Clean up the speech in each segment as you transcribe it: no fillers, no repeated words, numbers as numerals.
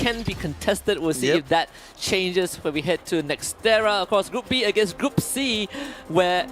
can be contested. We'll see if that changes when we head to Nextera. Of course, Group B against Group C, where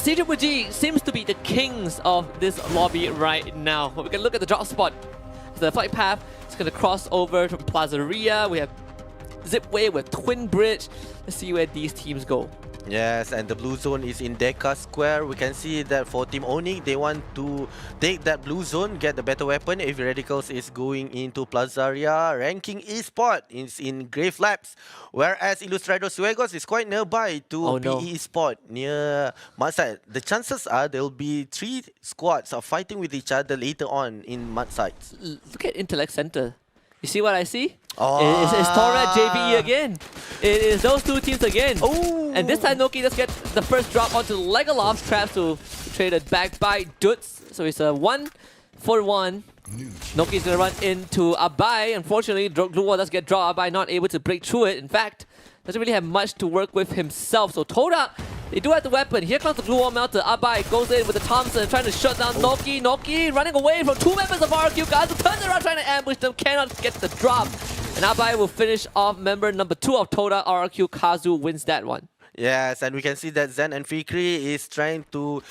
CGG seems to be the kings of this lobby right now. But we can look at the drop spot. The flight path is going to cross over from Plazaria. We have Zipway with Twin Bridge. Let's see where these teams go. Yes, and the blue zone is in Deca Square. We can see that for Team Onyx, they want to take that blue zone, get the better weapon. If Radicals is going into Plazaria, ranking Esports is in Grave Labs, whereas Ilustrados Suegos is quite nearby to PE Esports near Mudside. The chances are there will be 3 squads are fighting with each other later on in Mudside. Look at Intellect Center. You see what I see? It's Torad JVE again. It is those two teams again. And this time Noki just gets the first drop onto Legolov's traps to trade it back by Dutz. So it's a 1-for-1. Noki's gonna run into Abai. Unfortunately, Glue Wall does get draw. Abai not able to break through it. In fact, doesn't really have much to work with himself. So Toda, they do have the weapon. Here comes the Glue Wall Melter. Abai goes in with the Thompson, trying to shut down Noki. Noki running away from 2 members of RQ. Kazu turns around trying to ambush them, cannot get the drop. And Abai will finish off member number 2 of Toda. RQ Kazu wins that one. Yes, and we can see that Zen and Fikri is trying to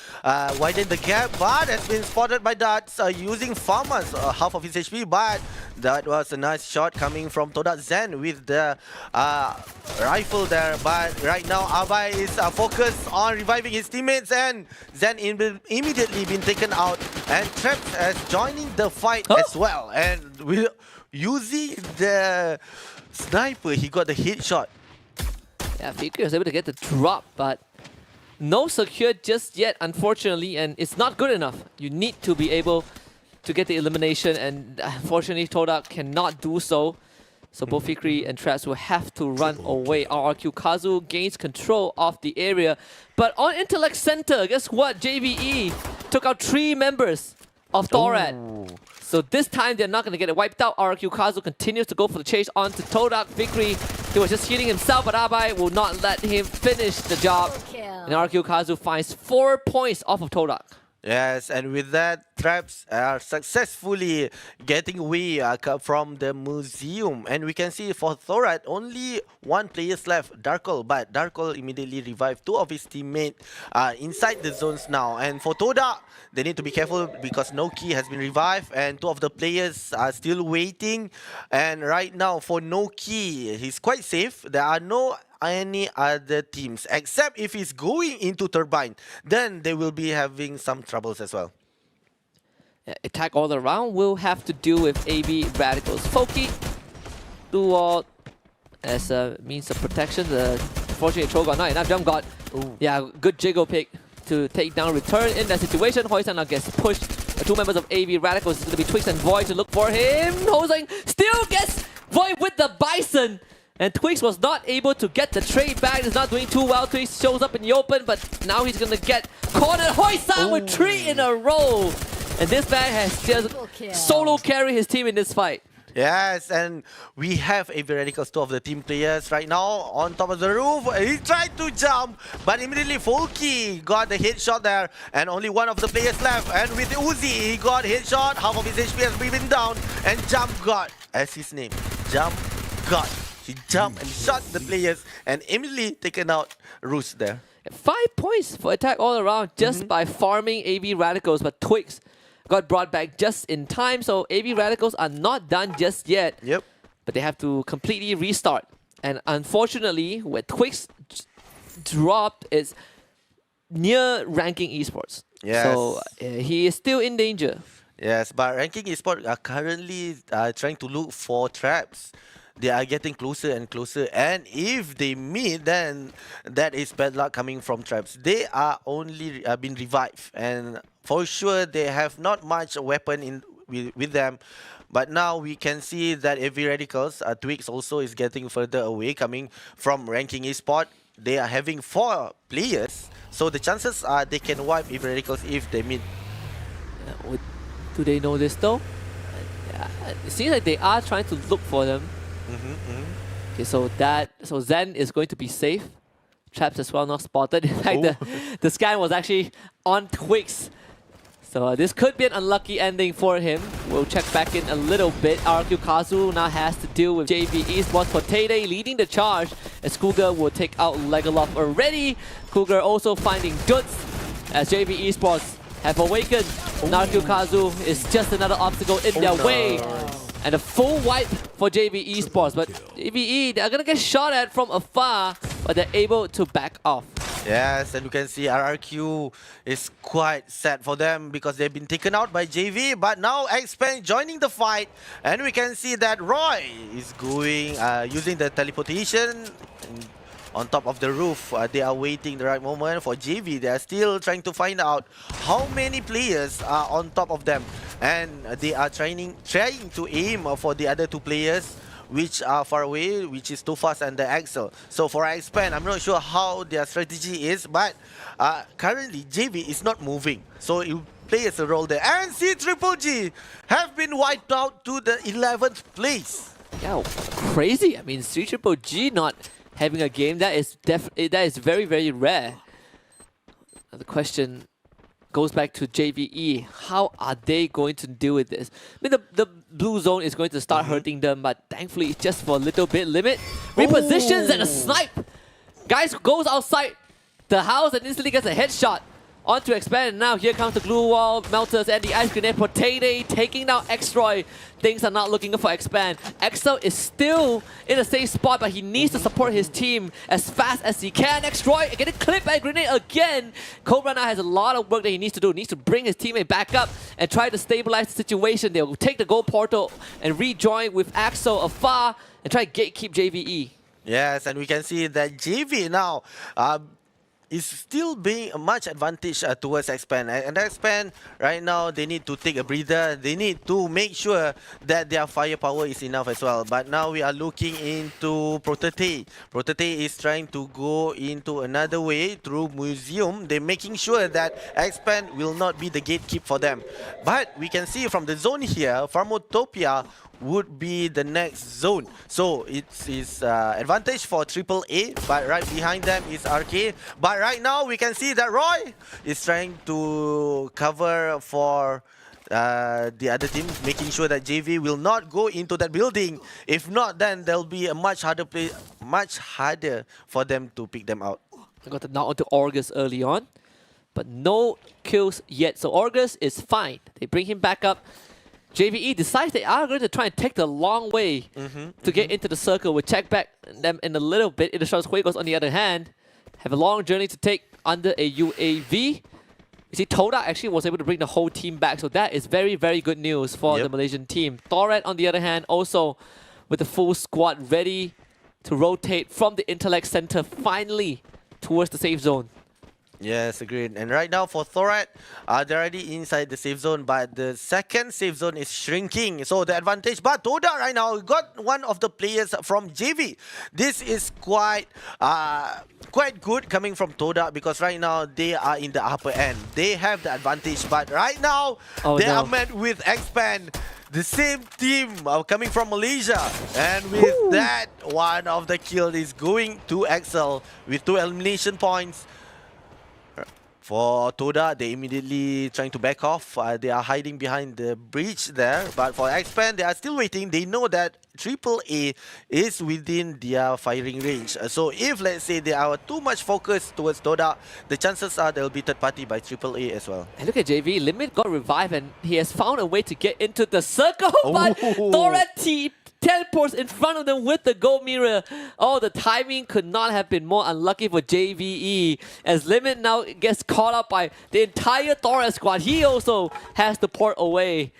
widen the gap, but has been spotted by Darts using Farmers, half of his HP, but that was a nice shot coming from Toda Zen with the rifle there. But right now, Abai is focused on reviving his teammates, and Zen immediately been taken out, and Traps as joining the fight as well. And using the sniper, he got the headshot. Yeah, Fikri was able to get the drop, but no secure just yet, unfortunately, and it's not good enough. You need to be able to get the elimination, and unfortunately, Toda cannot do so. So both Fikri and Traps will have to run away. RRQ Kazu gains control of the area. But on Intellect Center, guess what? JVE took out 3 members of Thorad. So this time, they're not going to get it wiped out. RRQ Kazu continues to go for the chase onto Todak. Fikri, he was just healing himself, but Abai will not let him finish the job. And RRQ Kazu finds 4 points off of Todak. Yes, and with that, Traps are successfully getting away from the museum. And we can see for Thorad, only 1 player left, Darkle. But Darkle immediately revived 2 of his teammates inside the zones now. And for Toda, they need to be careful because Noki has been revived and 2 of the players are still waiting. And right now for Noki, he's quite safe. There are no any other teams except if he's going into Turbine, then they will be having some troubles as well. Attack all around will have to deal with AB Radicals. Foki, Dual as a means of protection. Unfortunately, Cho got not enough jump got. Yeah, good jiggle pick to take down Return in that situation. Hoisan now gets pushed. The 2 members of AB Radicals is going to be Twix and Void to look for him. Hoisan still gets Void with the Bison. And Twix was not able to get the trade back. He's not doing too well. Twix shows up in the open, but now he's going to get cornered. Hoisan with 3 in a row. And this man has just solo carry his team in this fight. Yes, and we have AB Radicals, 2 of the team players right now on top of the roof. He tried to jump, but immediately Folky got the headshot there, and only 1 of the players left. And with Uzi, he got headshot, half of his HP has been down, and Jump God, as his name, Jump God. He jumped and shot the players and immediately taken out Roos there. 5 points for attack all around just by farming AB Radicals, but Twix got brought back just in time, so AB Radicals are not done just yet. But they have to completely restart. And unfortunately, where Twix dropped is near ranking Esports. So he is still in danger. Yes, but ranking Esports are currently trying to look for traps. They are getting closer and closer, and if they meet, then that is bad luck coming from Traps. They are only been revived, and for sure they have not much weapon with them. But now we can see that AB Radicals, Twix also is getting further away, coming from ranking Esport. They are having 4 players, so the chances are they can wipe AB Radicals if they meet. Do they know this though? It seems like they are trying to look for them. Okay, so Zen is going to be safe. Traps as well not spotted. In fact, the scan was actually on Twix. So this could be an unlucky ending for him. We'll check back in a little bit. RQ Kazu now has to deal with JV Esports for Tay leading the charge as Cougar will take out Legolas already. Cougar also finding Duts as JV Esports have awakened. RQ Kazu is just another obstacle in their way. And a full wipe for JV Esports. But JVE, they're going to get shot at from afar, but they're able to back off. Yes, and you can see RRQ is quite sad for them because they've been taken out by JV, but now Xpeng joining the fight, and we can see that Roy is going using the teleportation on top of the roof. They are waiting the right moment for JV. They are still trying to find out how many players are on top of them, and they are trying to aim for the other two players which are far away, which is Too Fast and the Axel. So for Xpeng, I'm not sure how their strategy is, but currently JV is not moving. So it plays a role there. And C Triple G have been wiped out to the 11th place. Yeah, crazy. I mean, C Triple G not having a game, that is very, very rare. The question goes back to JVE. How are they going to deal with this? I mean, the blue zone is going to start hurting them, but thankfully it's just for a little bit limit. Repositions and a snipe. Guys goes outside the house and instantly gets a headshot. On to Expand, and now here comes the glue wall, melters, and the ice grenade. Potato taking down Xroy. Things are not looking good for Expand. Exo is still in a safe spot, but he needs to support his team as fast as he can. Xroy getting clipped by a grenade again. Cobra now has a lot of work that he needs to do. He needs to bring his teammate back up and try to stabilize the situation. They'll take the gold portal and rejoin with Axel afar and try to gatekeep JVE. Yes, and we can see that JV now is still being a much advantage towards Expand. And Expand, right now, they need to take a breather. They need to make sure that their firepower is enough as well. But now we are looking into Protote. Protote is trying to go into another way through Museum. They're making sure that Expand will not be the gatekeep for them. But we can see from the zone here, Pharmotopia would be the next zone. So it's advantage for AAA, but right behind them is RK. But right now we can see that Roy is trying to cover for the other team, making sure that JV will not go into that building. If not, then there'll be a much harder for them to pick them out. I got the knock onto August early on, but no kills yet. So August is fine. They bring him back up. JVE decides they are going to try and take the long way to get into the circle. We'll check back them in a little bit. Illustra's Huegos, on the other hand, have a long journey to take under a UAV. You see, Toda actually was able to bring the whole team back, so that is very, very good news for the Malaysian team. Thorat, on the other hand, also with the full squad ready to rotate from the Intellect Center finally towards the safe zone. Yes, agreed. And right now for Thorat, they're already inside the safe zone, but the second safe zone is shrinking. So the advantage, but Toda right now got one of the players from JV. This is quite good coming from Toda because right now they are in the upper end. They have the advantage, but right now they are met with Expand. The same team coming from Malaysia. And with that, one of the kills is going to Axel with 2 elimination points. For Toda, they immediately trying to back off. They are hiding behind the breach there. But for Expand, they are still waiting. They know that AAA is within their firing range. So if, let's say, they are too much focused towards Toda, the chances are they'll be third party by AAA as well. And look at JV. Limit got revived and he has found a way to get into the circle. But Thorat teleports in front of them with the gold mirror. Oh, the timing could not have been more unlucky for JVE as Limit now gets caught up by the entire Thorat squad. He also has to port away,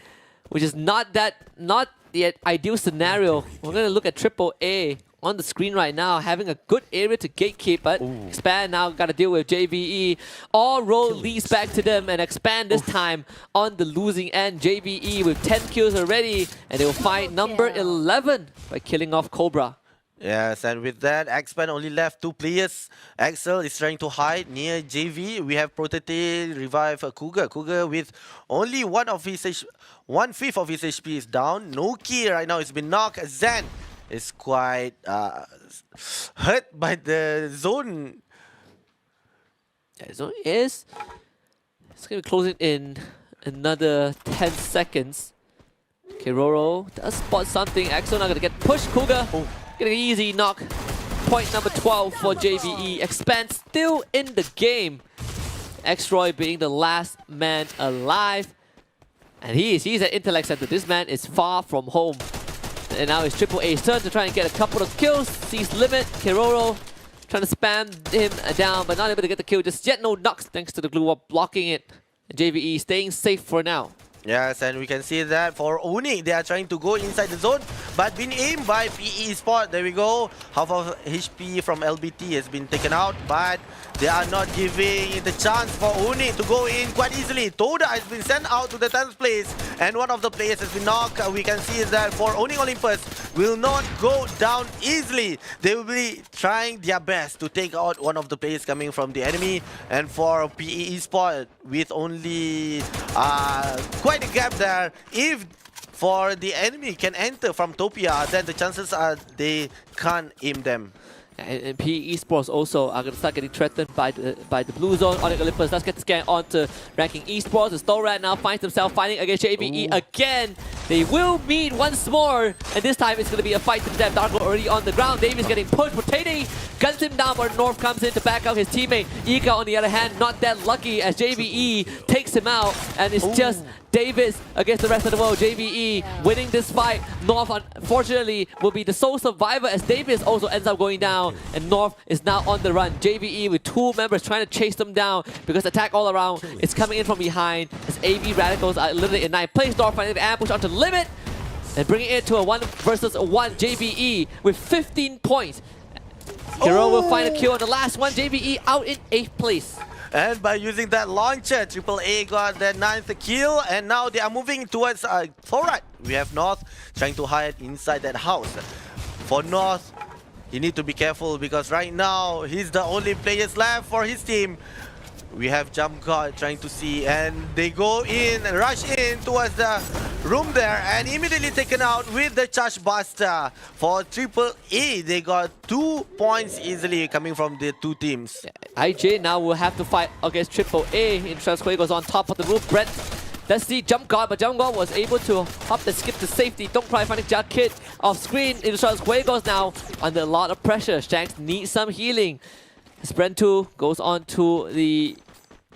which is not the ideal scenario. We're going to look at AAA on the screen right now, having a good area to gatekeep, but Expand now got to deal with JVE. All road leads back to them, and Expand this time on the losing end. JVE with 10 kills already, and they will find number 11 by killing off Cobra. Yes, and with that, Expand only left 2 players. Axel is trying to hide near JV. We have Protote revive Cougar. Cougar with only 1/5 of his HP is down. Noki right now has been knocked. Zen is quite hurt by the zone. Yeah, the zone is... It's going to be closing in another 10 seconds. Keroro does spot something. Axel now gonna get pushed. Cougar getting an easy knock. Point number 12 for JVE. Expand still in the game. X-Roy being the last man alive. And he's at Intellect Center. This man is far from home. And now it's Triple A's turn to try and get a couple of kills. Sees Limit. Keroro trying to spam him down, but not able to get the kill just yet. No knocks thanks to the glue wall blocking it. And JVE staying safe for now. Yes, and we can see that for Onyx, they are trying to go inside the zone, but been aimed by PE Sport. There we go. Half of HP from LBT has been taken out, but they are not giving the chance for Onyx to go in quite easily. Toda has been sent out to the 10th place, and one of the players has been knocked. We can see that for Onyx Olympus will not go down easily. They will be trying their best to take out one of the players coming from the enemy, and for PE Sport with only quite a gap there. If for the enemy can enter from Topia, then the chances are they can't aim them. And PE Esports also are going to start getting threatened by the blue zone. Onyx Olympus does get the scan onto ranking Esports. The Storat now finds himself fighting against JVE again. They will meet once more, and this time it's going to be a fight to the death. Darko already on the ground. Davies getting pushed. Potato guns him down, but North comes in to back up his teammate. Ika, on the other hand, not that lucky as JVE takes him out, and it's just Davis against the rest of the world. JVE winning this fight. North, unfortunately, will be the sole survivor as Davis also ends up going down, and North is now on the run. JVE with 2 members trying to chase them down because attack all around is coming in from behind as AV Radicals are literally in 9th place. North finding the ambush onto Limit and bringing it to a 1 versus 1 JVE with 15 points. Hero will find a kill on the last one. JVE out in 8th place. And by using that launcher, Triple A got their 9th kill, and now they are moving towards Thorat. We have North trying to hide inside that house. For North, you need to be careful because right now he's the only players left for his team. We have Jump God trying to see, and they go in and rush in towards the room there and immediately taken out with the Charge Buster. For Triple A, they got 2 points easily coming from the 2 teams. IJ now will have to fight against Triple A. Intrans goes on top of the roof. Brett, let's see Jump God, but Jump God was able to hop and skip to safety. Don't try finding Jack Kid off screen. Intrans goes now under a lot of pressure. Shanks needs some healing. Sprint 2 goes on to the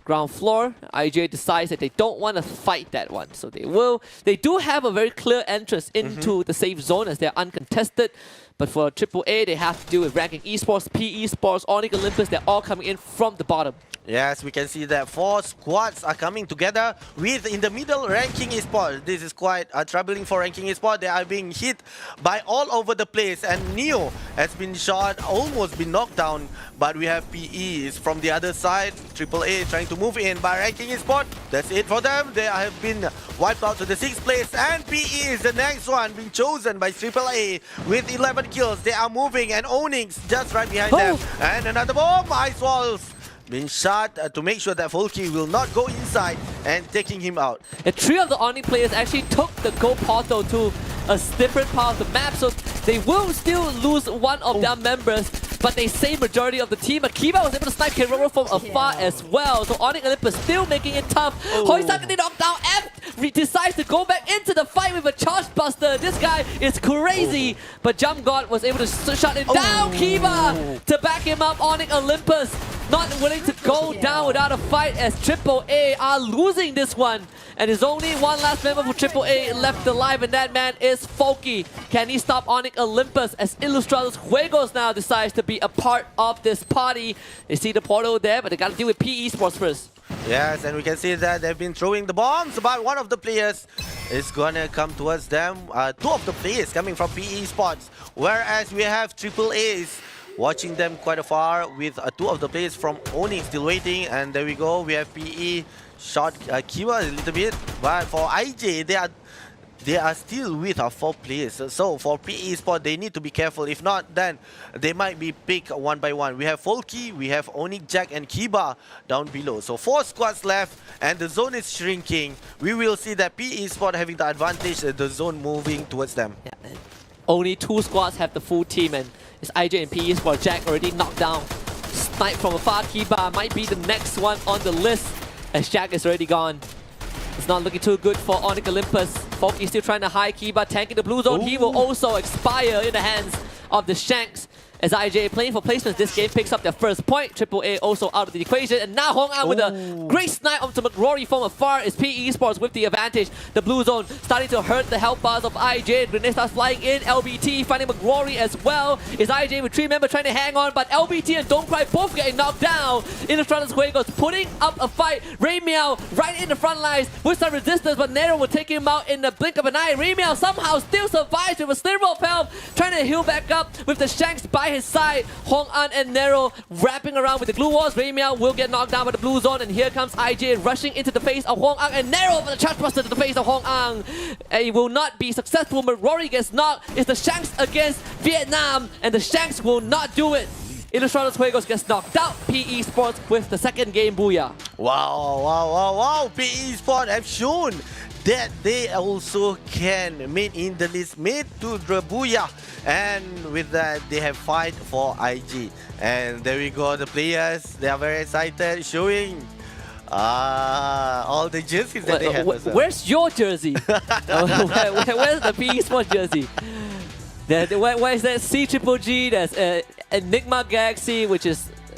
ground floor. IJ decides that they don't want to fight that one, so they do have a very clear entrance into the safe zone as they're uncontested. But for AAA, they have to deal with ranking Esports, PE Sports, Onyx Olympus. They're all coming in from the bottom. Yes, we can see that 4 squads are coming together with in the middle ranking Esports. This is quite troubling for ranking Esports. They are being hit by all over the place, and Neo has been shot, almost been knocked down. But we have PEs from the other side. AAA trying to move in by ranking Esports. That's it for them. They have been wiped out to the 6th place, and PE is the next one being chosen by AAA with 11 kills. They are moving, and Onyx just right behind them. And another bomb. Ice Walls being shot to make sure that Volky will not go inside and taking him out. And 3 of the Onyx players actually took the gold portal to a different part of the map, so they will still lose one of their members, but they save majority of the team. Akiba was able to snipe Keroro from afar as well, so Onyx Olympus still making it tough. Hoisak getting knocked down. F decides to go back into the fight with a Charge Buster. This guy is crazy, but Jump God was able to shut it down. Kiba to back him up. Onyx Olympus not willing to go down without a fight as AAA are losing this one. And there's only one last member for AAA left alive, and that man is Folky. Can he stop Onyx Olympus as Ilustrados Juegos now decides to be a part of this party? They see the portal there, but they got to deal with PE Sports first. Yes, and we can see that they've been throwing the bombs, but one of the players is gonna come towards them. 2 of the players coming from PE Sports, whereas we have AAAs watching them quite afar with 2 of the players from Onyx still waiting. And there we go, we have PE shot Kiwa a little bit, but for IJ they are still with 4 players. So for PE Sport, they need to be careful. If not, then they might be picked one by one. We have Folky, we have Onyx, Jack, and Kiba down below. So 4 squads left, and the zone is shrinking. We will see that PE Sport having the advantage, the zone moving towards them. Yeah, only 2 squads have the full team, and it's IJ and PE Sport. Jack already knocked down. Snipe from afar. Kiba might be the next one on the list as Jack is already gone. It's not looking too good for Onyx Olympus. Foki still trying to high key, but tanking the blue zone. He will also expire in the hands of the Shanks. As IJ playing for placements, this game picks up their first point. AAA also out of the equation. And now Hong An with a great snipe onto McRory from afar. Is PE Esports with the advantage. The blue zone starting to hurt the health bars of IJ. Grenade starts flying in. LBT finding McRory as well. Is IJ with 3 members trying to hang on, but LBT and Don't Cry both getting knocked down. Illustratus Juegos putting up a fight. Ray Meow right in the front lines with some resistance, but Nero will take him out in the blink of an eye. Ray Meow somehow still survives with a sliver of health, trying to heal back up with the Shanks by his side. Hong An and Nero wrapping around with the glue walls. Ray Meow will get knocked down by the blue zone, and here comes IJ rushing into the face of Hong An, and Nero for the charge buster to the face of Hong An. And it will not be successful. McRory gets knocked. It's the Shanks against Vietnam, and the Shanks will not do it. Illustratus Juegos gets knocked out. PE Sports with the second game booyah. Wow. PE Sports have shown that they also can made in the list, made to the booyah, and with that they have fight for IG. And there we go, the players, they are very excited, showing all the jerseys that they have. Where's your jersey? Where's the PE Sports jersey? Where is that? C Triple G, there's Enigma Galaxy, which is